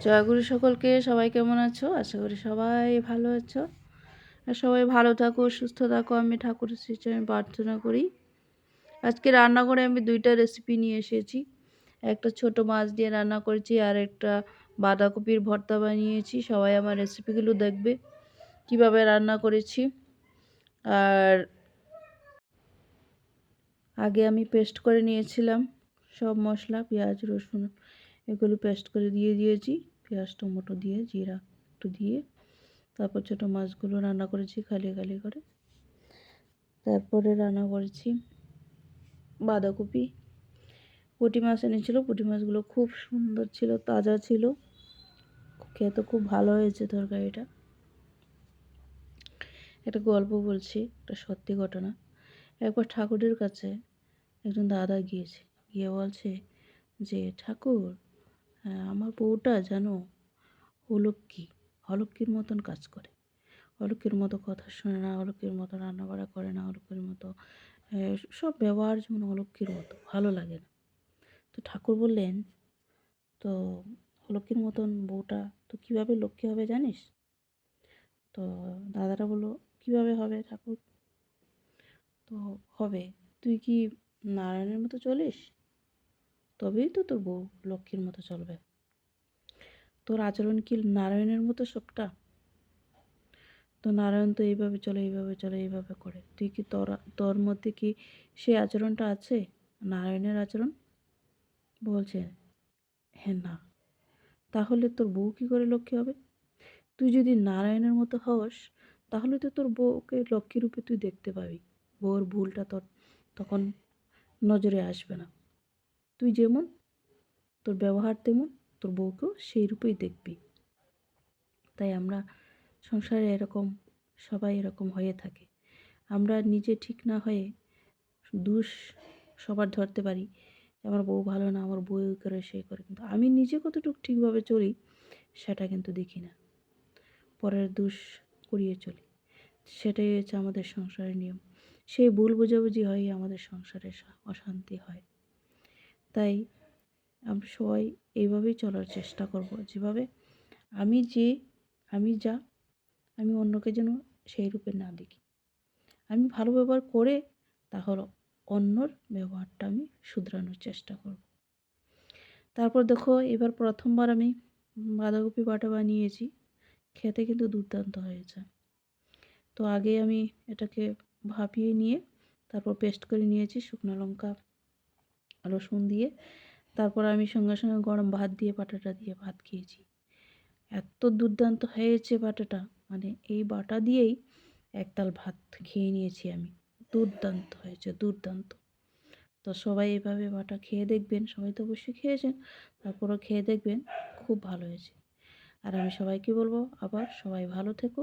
জয়গুরু সকলকে। সবাই কেমন আছো? আশা করি সবাই ভালো আছো আর সবাই ভালো থাকো, সুস্থ থাকো। আমি ঠাকুরের শ্রীচরণে প্রার্থনা করি। আজকে রান্না করে আমি দুইটা রেসিপি নিয়ে এসেছি। একটা ছোট মাছ দিয়ে রান্না করেছি আর একটা বাঁধাকপির ভর্তা বানিয়েছি। সবাই আমার রেসিপিগুলো দেখবে কিভাবে রান্না করেছি। আর আগে আমি পেস্ট করে নিয়েছিলাম সব মশলা, পেঁয়াজ রসুন এগুলো পেস্ট করে দিয়ে দিয়েছি। পেঁয়াজ টমেটো দিয়ে জিরা একটু দিয়ে তারপর ছোটো মাছগুলো রান্না করেছি খালি খালি করে। তারপরে রান্না করেছি বাঁধাকপি। পুঁটি মাছ এনেছিল, পুঁটি মাছগুলো খুব সুন্দর ছিল, তাজা ছিল, খেতে খুব ভালো হয়েছে তরকারিটা। একটা গল্প বলছি, একটা সত্যি ঘটনা। একবার ঠাকুরের কাছে একজন দাদা গিয়েছে, গিয়ে বলছে যে ঠাকুর, আমার বউটা জানো অলক্ষী, অলক্ষীর মতন কাজ করে, অলক্ষীর মতো কথা শোনে না, অলক্ষীর মতো রান্নাবাড়া করে না, অলক্ষীর মতো সব ব্যবহার যেমন অলক্ষীর মতো, ভালো লাগে না। তো ঠাকুর বললেন, তো অলক্ষীর মতন বউটা তো কীভাবে লক্ষ্মী হবে জানিস? তো দাদারা বললো, কীভাবে হবে ঠাকুর? তো হবে, তুই কি নারায়ণের মতো চলিস, তবেই তো তোর বউ লক্ষ্মীর মতো চলবে। তোর আচরণ কি নারায়ণের মতো সবটা? তো নারায়ণ তো এইভাবে চলে, এইভাবে চলে, এইভাবে করে, তুই কি তোর মধ্যে কি সেই আচরণটা আছে, নারায়ণের আচরণ? বলছে, হ্যাঁ না। তাহলে তোর বউ কী করে লক্ষ্মী হবে? তুই যদি নারায়ণের মতো হস তাহলে তো তোর বউকে লক্ষ্মী রূপে তুই দেখতে পাবি, বউর ভুলটা তোর তখন নজরে আসবে না। তুই যেমন, তোর ব্যবহার তেমন, তোর বউকেও সেই রূপেই দেখবি। তাই আমরা সংসারে এরকম, সবাই এরকম হয়ে থাকে। আমরা নিজে ঠিক না হয়ে দোষ সবার ধরতে পারি, আমার বউ ভালো না, আমার বউ এই করে সেই করে, কিন্তু আমি নিজে কতটুকু ঠিকভাবে চলি সেটা কিন্তু দেখি না, পরের দোষ করিয়ে চলি। সেটাই হচ্ছে আমাদের সংসারের নিয়ম। সেই ভুল বোঝাবুঝি হয়, আমাদের সংসারে অশান্তি হয়। তাই আমরা সবাই এইভাবেই চলার চেষ্টা করব, যেভাবে আমি যা আমি অন্যকে যেন সেই রূপে না দেখি। আমি ভালো ব্যবহার করে তাহলে অন্যর ব্যবহারটা আমি শুধরানোর চেষ্টা করব। তারপর দেখো, এবার প্রথমবার আমি বাঁধাকপি বাটা বানিয়েছি, খেতে কিন্তু দুর্দান্ত হয়েছে। তো আগে আমি এটাকে ভাপিয়ে নিয়ে তারপর পেস্ট করে নিয়েছি শুকনো লঙ্কা রসুন দিয়ে। তারপর আমি সঙ্গে সঙ্গে গরম ভাত দিয়ে বাটাটা দিয়ে ভাত খেয়েছি। এত দুর্দান্ত হয়েছে বাটাটা, মানে এই বাটা দিয়েই একতাল ভাত খেয়ে নিয়েছি আমি। দুর্দান্ত হয়েছে, দুর্দান্ত। তো সবাই এভাবে বাটা খেয়ে দেখবেন, সবাই তো অবশ্যই খেয়েছেন, তারপরও খেয়ে দেখবেন, খুব ভালো হয়েছে। আর আমি সবাইকে বলবো, আবার সবাই ভালো থেকো,